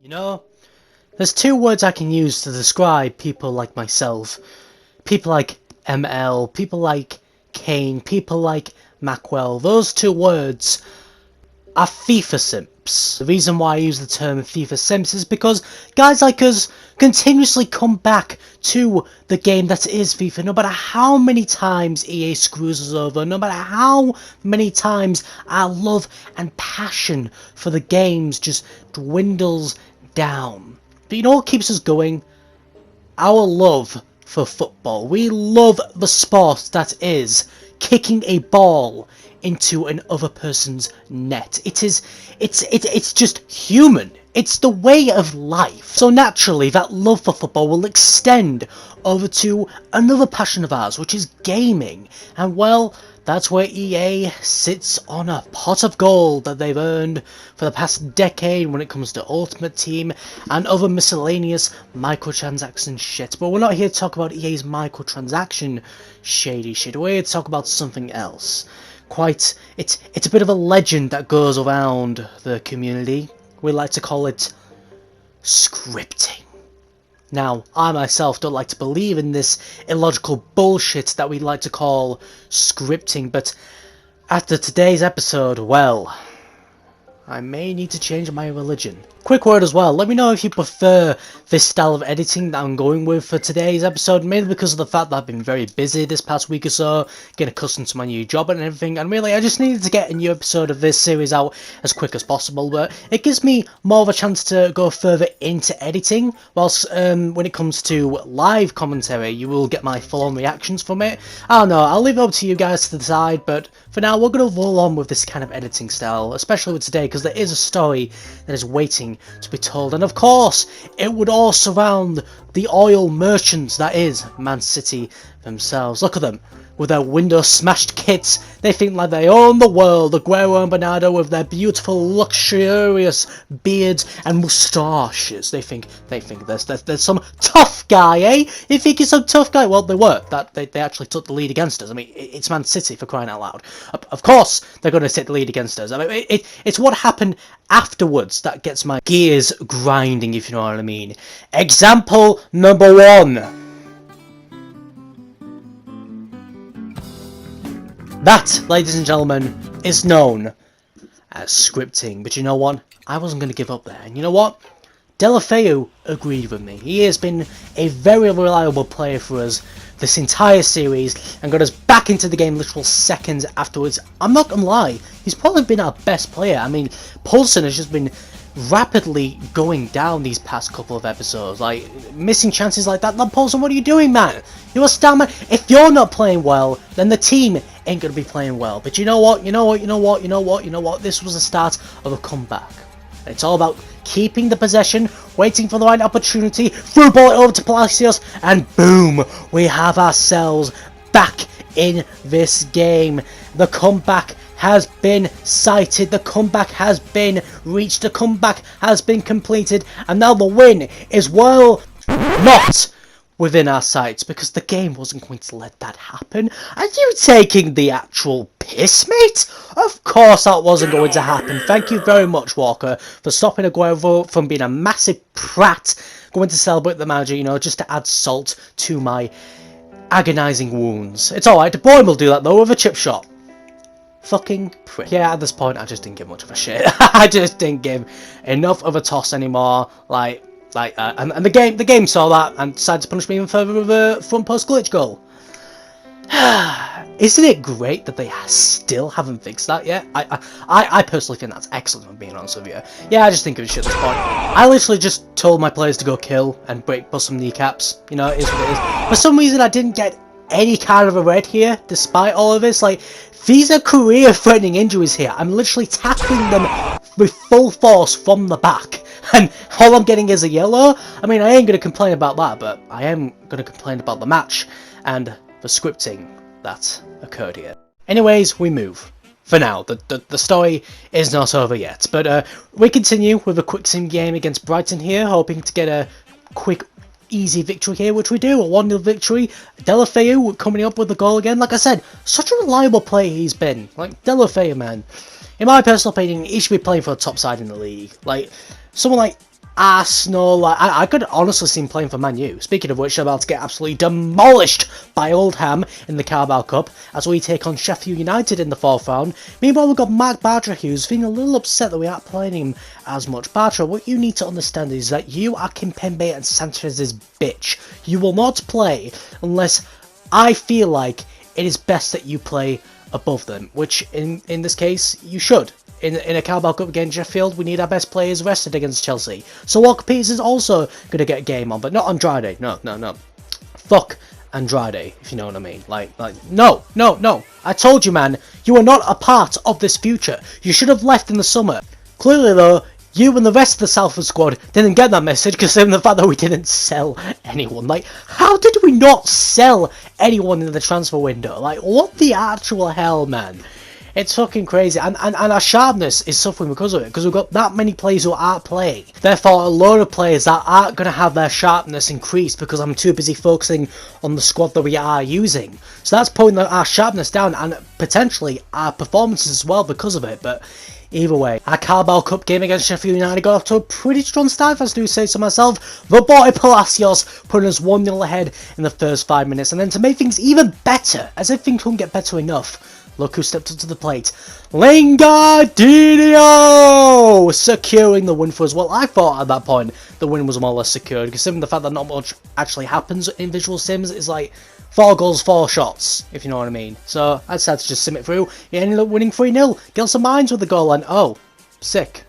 You know, there's two words I can use to describe people like myself. People like ML, people like Kane, people like Macwell. Those two words are FIFA simps. The reason why I use the term FIFA simps is because guys like us continuously come back to the game that is FIFA, no matter how many times EA screws us over, no matter how many times our love and passion for the games just dwindles down. But you know what keeps us going? Our love for football. We love the sport that is kicking a ball into another person's net. It's just human. It's the way of life. So naturally, that love for football will extend over to another passion of ours, which is gaming. And well, that's where EA sits on a pot of gold that they've earned for the past decade when it comes to Ultimate Team and other miscellaneous microtransaction shit. But we're not here to talk about EA's microtransaction shady shit. We're here to talk about something else. It's a bit of a legend that goes around the community. We like to call it scripting. Now, I myself don't like to believe in this illogical bullshit that we like to call scripting, but after today's episode, well, I may need to change my religion. Quick word as well, let me know if you prefer this style of editing that I'm going with for today's episode, mainly because of the fact that I've been very busy this past week or so, getting accustomed to my new job and everything, and really I just needed to get a new episode of this series out as quick as possible, but it gives me more of a chance to go further into editing, whilst when it comes to live commentary, you will get my full-on reactions from it. I don't know, I'll leave it up to you guys to decide, but for now we're going to roll on with this kind of editing style, especially with today, because there is a story that is waiting to be told, and of course it would all surround the oil merchants that is Man City themselves. Look at them with their window smashed kits. They think like they own the world. Aguero and Bernardo with their beautiful luxurious beards and moustaches. They think there's some tough guy, eh? You think he's some tough guy? Well, they were. They actually took the lead against us. I mean, it's Man City, for crying out loud. Of course they're going to take the lead against us. I mean, it's what happened afterwards that gets my gears grinding, if you know what I mean. Example number 1. That, ladies and gentlemen, is known as scripting. But you know what? I wasn't going to give up there. And you know what? Deulofeu agreed with me. He has been a very reliable player for us this entire series and got us back into the game literal seconds afterwards. I'm not going to lie. He's probably been our best player. I mean, Poulsen has just been rapidly going down these past couple of episodes, like missing chances like that. Poulsen, what are you doing, man? You're a star man. If you're not playing well, then the team ain't gonna be playing well. But you know what? This was the start of a comeback. It's all about keeping the possession, waiting for the right opportunity, through ball it over to Palacios, and boom, we have ourselves back in this game. The comeback has been sighted, the comeback has been reached, the comeback has been completed, and now the win is well not within our sights, because the game wasn't going to let that happen. Are you taking the actual piss, mate? Of course that wasn't going to happen. Thank you very much, Walker, for stopping Aguero from being a massive prat, going to celebrate the manager, you know, just to add salt to my agonising wounds. It's alright, De Bruyne will do that though with a chip shot. Fucking prick. Yeah, at this point I just didn't give much of a shit. I just didn't give enough of a toss anymore. And the game saw that and decided to punish me even further with a front post glitch goal. Isn't it great that they still haven't fixed that yet? I personally think that's excellent, if I'm being honest with you. Yeah, I just think it was shit at this point. I literally just told my players to go kill and bust some kneecaps. You know, it is what it is. For some reason I didn't get any kind of a red here, despite all of this. Like, these are career-threatening injuries here. I'm literally tackling them with full force from the back, and all I'm getting is a yellow. I mean, I ain't going to complain about that, but I am going to complain about the match and the scripting that occurred here. Anyways, we move. For now, the story is not over yet, but we continue with a quick sim game against Brighton here, hoping to get a quick easy victory here, which we do, a 1-0 victory. Deulofeu coming up with the goal again. Like I said, such a reliable player he's been. Like, Deulofeu, man. In my personal opinion, he should be playing for a top side in the league. Like, someone like Arsenal, like, I could honestly see him playing for Man U. Speaking of which, they're about to get absolutely demolished by Oldham in the Carabao Cup as we take on Sheffield United in the 4th round. Meanwhile, we've got Mark Bartra, who's feeling a little upset that we aren't playing him as much. Bartra, what you need to understand is that you are Kimpembe and Sanchez's bitch. You will not play unless I feel like it is best that you play above them, which in this case, you should. In a Carabao Cup against Sheffield, we need our best players rested against Chelsea. So Walker Peters is also going to get a game on, but not Andrade. No. Fuck Andrade, if you know what I mean. Like, no. I told you, man, you are not a part of this future. You should have left in the summer. Clearly, though, you and the rest of the Salford squad didn't get that message, considering the fact that we didn't sell anyone. Like, how did we not sell anyone in the transfer window? Like, what the actual hell, man? It's fucking crazy, and our sharpness is suffering because of it, because we've got that many players who aren't playing. Therefore, a load of players that aren't going to have their sharpness increased because I'm too busy focusing on the squad that we are using. So that's putting our sharpness down, and potentially our performances as well because of it, but either way, our Carabao Cup game against Sheffield United got off to a pretty strong start, if I do say so myself. The boy Palacios putting us 1-0 ahead in the first 5 minutes, and then to make things even better, as if things couldn't get better enough, look who stepped up to the plate. Lingardinho! Securing the win for us. Well, I thought at that point the win was more or less secured, considering the fact that not much actually happens in visual sims. It's like 4 goals, 4 shots, if you know what I mean. So I decided to just sim it through. He ended up winning 3-0. Gelson Mines with the goal, and oh, sick.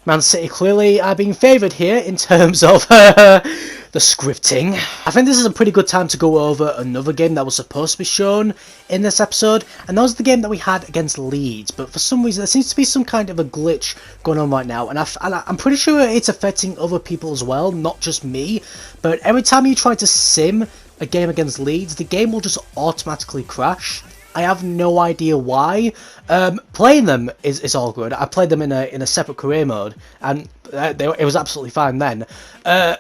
Man City clearly are being favoured here in terms of the scripting. I think this is a pretty good time to go over another game that was supposed to be shown in this episode, and that was the game that we had against Leeds, but for some reason there seems to be some kind of a glitch going on right now, and I'm pretty sure it's affecting other people as well, not just me, but every time you try to sim a game against Leeds, the game will just automatically crash. I have no idea why. Playing them is all good. I played them in a separate career mode, and it was absolutely fine then.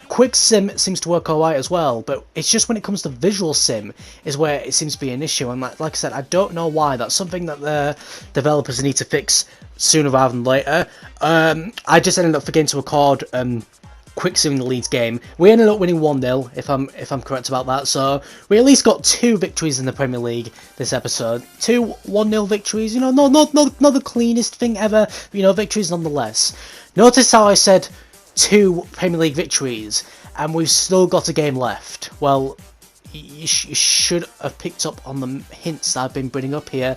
Quick sim seems to work alright as well, but it's just when it comes to visual sim is where it seems to be an issue. And like I said, I don't know why. That's something that the developers need to fix sooner rather than later. I just ended up forgetting to record quick sim in the Leeds game. We ended up winning 1-0, if I'm correct about that, so we at least got 2 victories in the Premier League this episode. 2 1-0 victories, you know, not the cleanest thing ever, but, you know, victories nonetheless. Notice how I said 2 Premier League victories, and we've still got a game left. Well, you should have picked up on the hints that I've been bringing up here.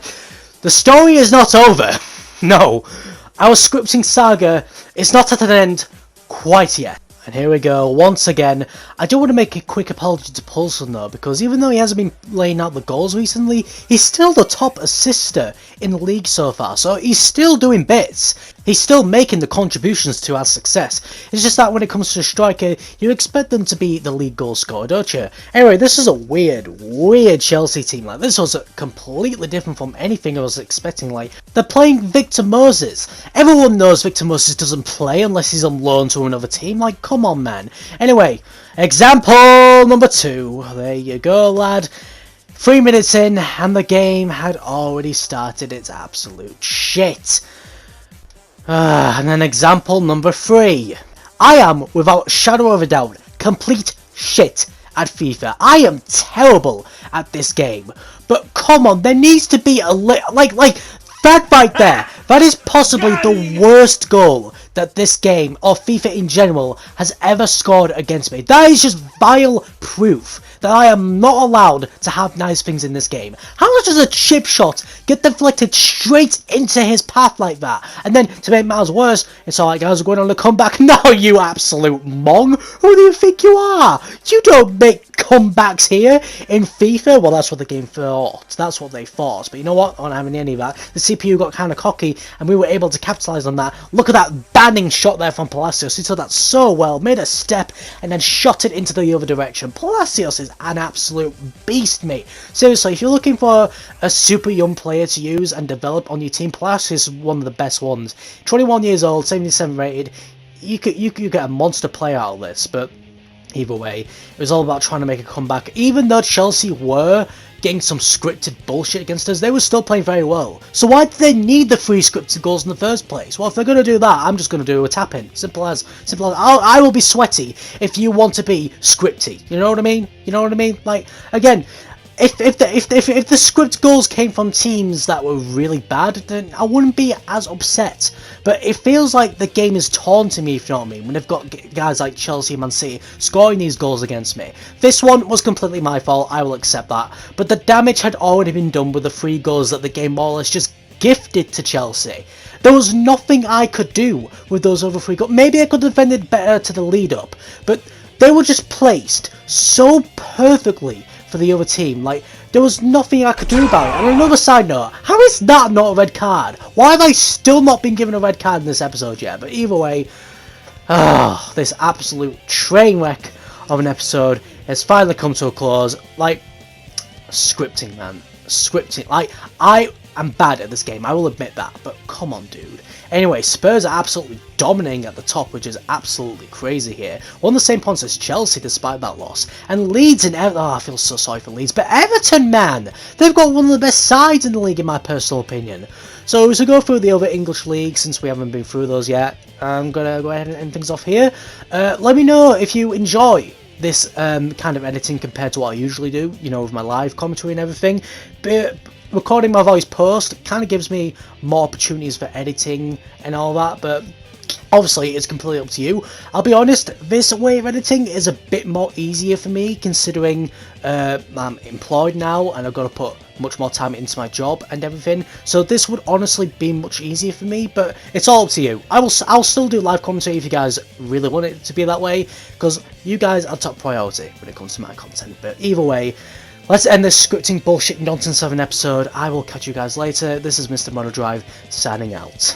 The story is not over. No, our scripting saga is not at an end quite yet. And here we go, once again. I do want to make a quick apology to Paulson though, because even though he hasn't been laying out the goals recently, he's still the top assister in the league so far, so he's still doing bits. He's still making the contributions to our success. It's just that when it comes to a striker, you expect them to be the league goal scorer, don't you? Anyway, this is a weird Chelsea team. Like, this was completely different from anything I was expecting. Like, they're playing Victor Moses. Everyone knows Victor Moses doesn't play unless he's on loan to another team. Like, come on, man. Anyway, example number 2. There you go, lad. 3 minutes in, and the game had already started its absolute shit. And then example number 3. I am, without a shadow of a doubt, complete shit at FIFA. I am terrible at this game. But come on, there needs to be a like that right there. That is possibly the worst goal that this game, or FIFA in general, has ever scored against me. That is just vile proof that I am not allowed to have nice things in this game. How does a chip shot get deflected straight into his path like that? And then, to make matters worse, it's alright guys, we're going on a comeback. No, you absolute mong! Who do you think you are? You don't make comebacks here in FIFA. Well, that's what the game thought. That's what they thought. But you know what? I'm not having any of that. The CPU got kind of cocky, and we were able to capitalise on that. Look at that banning shot there from Palacios. He took that so well, made a step, and then shot it into the other direction. Palacios is an absolute beast, mate. Seriously, if you're looking for a super young player to use and develop on your team, Palacios is one of the best ones. 21 years old, 77 rated. You could get a monster player out of this, but Either way, it was all about trying to make a comeback. Even though Chelsea were getting some scripted bullshit against us, they were still playing very well. So why did they need the 3 scripted goals in the first place? Well, if they're going to do that, I'm just going to do a tap-in. Simple as. I will be sweaty if you want to be scripty. You know what I mean? You know what I mean? Like, again, if the script goals came from teams that were really bad, then I wouldn't be as upset. But it feels like the game is taunting me, if you know what I mean, when they've got guys like Chelsea and Man City scoring these goals against me. This one was completely my fault, I will accept that. But the damage had already been done with the 3 goals that the game more or less just gifted to Chelsea. There was nothing I could do with those other 3 goals. Maybe I could have defended better to the lead up, but they were just placed so perfectly for the other team. Like, there was nothing I could do about it. And another side note, how is that not a red card? Why have I still not been given a red card in this episode yet? But either way, this absolute train wreck of an episode has finally come to a close. Like, scripting, man. Scripting. Like, I am bad at this game, I will admit that, but come on, dude. Anyway, Spurs are absolutely dominating at the top, which is absolutely crazy here. We're on the same points as Chelsea despite that loss. And Leeds and Everton, I feel so sorry for Leeds, but Everton, man, they've got one of the best sides in the league in my personal opinion. So as we go through the other English leagues, since we haven't been through those yet, I'm going to go ahead and end things off here. Let me know if you enjoy this kind of editing compared to what I usually do, you know, with my live commentary and everything. But recording my voice post kind of gives me more opportunities for editing and all that, but obviously it's completely up to you. I'll be honest, this way of editing is a bit more easier for me, considering I'm employed now and I've got to put much more time into my job and everything, so this would honestly be much easier for me, but it's all up to you. I'll still do live commentary if you guys really want it to be that way, because you guys are top priority when it comes to my content. But either way, let's end this scripting bullshit nonsense of an episode. I will catch you guys later. This is Mr. Monodrive signing out.